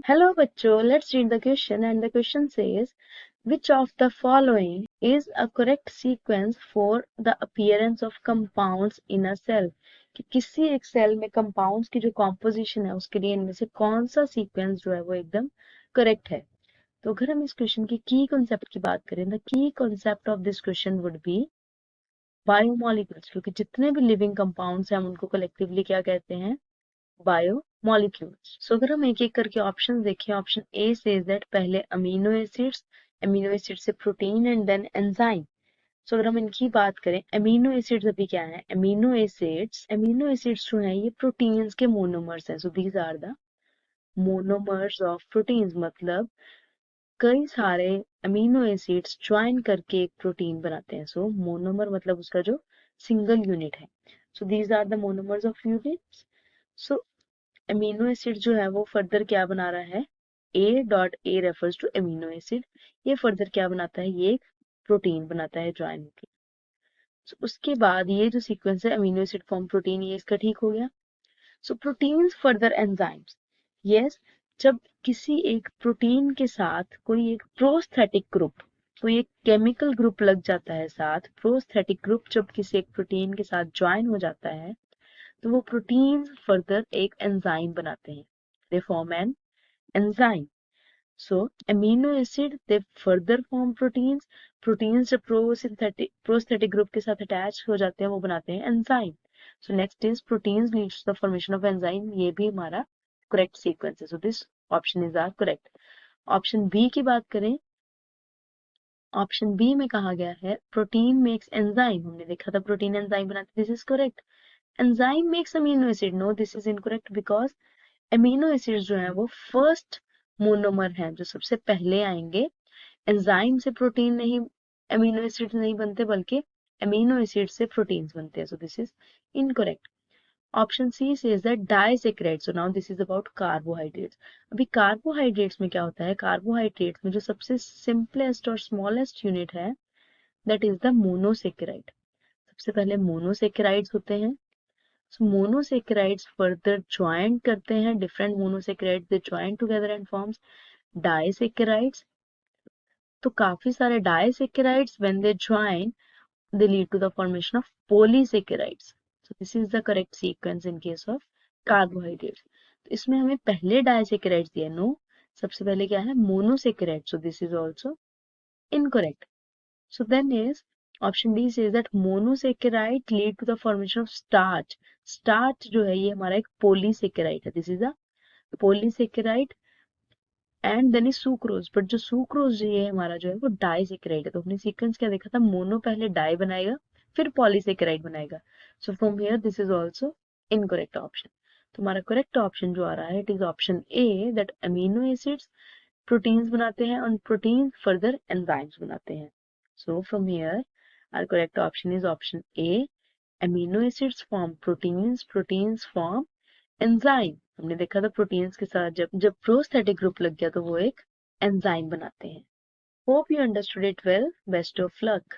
Hello बच्चों, let's read the question and the question says which of the following is a correct sequence for the appearance of compounds in a cell? कि किसी एक cell में compounds की जो composition है उसके लिए इनमें से कौन सा sequence जो है वो एकदम correct है। तो अगर हम इस क्वेश्चन की की कॉन्सेप्ट की बात करें, the key concept of this question would be biomolecules, क्योंकि जितने भी लिविंग कंपाउंड्स हैं हम उनको कलेक्टिवली क्या कहते हैं, बायोमोलिक्यूल्स। सो अगर हम एक एक करके ऑप्शन देखें, ऑप्शन ए सेज दैट पहले अमीनो एसिड से प्रोटीन एंड देन एंजाइम। सो अगर हम इनकी बात करें, अमीनो एसिड्स अभी क्या है, अमीनो एसिड्स जो है ये प्रोटीन्स के मोनोमर्स हैं। So these are the monomers of proteins, मतलब कई सारे अमीनो एसिड्स ज्वाइन करके एक प्रोटीन बनाते हैं। सो मोनोमर मतलब उसका जो सिंगल यूनिट है। So these are the monomers of units. So amino acid जो है वो फर्दर क्या बना रहा है, A.A refers to amino acid. ये फर्दर क्या बनाता है, ये एक प्रोटीन बनाता है ज्वाइन होकर। so, उसके बाद ये जो सीक्वेंस है अमीनो एसिड फॉर्म प्रोटीन, ये इसका ठीक हो गया। सो प्रोटीन्स फर्दर एंजाइम्स, यस, जब किसी एक प्रोटीन के साथ कोई एक प्रोस्थेटिक ग्रुप, कोई एक केमिकल ग्रुप लग जाता है साथ, प्रोस्थेटिक ग्रुप जब किसी एक प्रोटीन के साथ ज्वाइन हो जाता है तो वो प्रोटीन्स फर्दर एक एंजाइम बनाते हैं, they form an enzyme. So amino acid they further form proteins जब प्रोस्थेटिक ग्रुप के साथ अटैच हो जाते हैं वो बनाते हैं enzyme. So next is proteins leads to the formation of enzyme, ये भी हमारा करेक्ट सीक्वेंस है। So this option is are correct. Option B की बात करें, ऑप्शन बी में कहा गया है प्रोटीन मेक्स एंजाइम, हमने देखा था प्रोटीन एंजाइम बनाते, this is correct. Enzyme makes amino acid, no this is incorrect, because amino acids जो है वो फर्स्ट मोनोमर हैं जो सबसे पहले आएंगे। एंजाइम से प्रोटीन नहीं, अमीनो एसिड्स नहीं बनते, बल्कि अमीनो एसिड से प्रोटीन्स बनते हैं। So this is incorrect. Option she says that disaccharides, so now this is about carbohydrates. अभी कार्बोहाइड्रेट्स में क्या होता है, कार्बोहाइड्रेट्स में जो सबसे सिंपलेस्ट और स्मॉलेस्ट यूनिट है दैट इज द मोनोसेकेराइड। सबसे पहले मोनोसेकेराइड्स होते हैं। So monosaccharides further join करते हैं different monosaccharides, they join together and forms disaccharides. तो काफी सारे disaccharides when they join they lead to the formation of polysaccharides. So this is the correct sequence in case of carbohydrates. तो इसमें हमें पहले disaccharides दिया, नो, सबसे पहले क्या है, monosaccharide. So this is also incorrect. So then is option D says that monosaccharide lead to the formation of starch. Starch जो है ये हमारा एक polysaccharide है. This is a polysaccharide and then is sucrose. But जो sucrose ये हमारा जो है वो disaccharide है. तो हमने sequence क्या देखा था, मोनो पहले डाई बनाएगा फिर polysaccharide बनाएगा. So from here this is also incorrect option. तो हमारा correct option जो आ रहा है it is option A, that amino acids proteins बनाते हैं और proteins further enzymes बनाते हैं. So from here our correct option is option A. Amino acids form proteins, proteins form enzyme. हमने देखा था प्रोटीन्स के साथ जब प्रोस्थेटिक ग्रुप लग गया तो वो एक एंजाइम बनाते हैं. Hope you understood it well. Best of luck.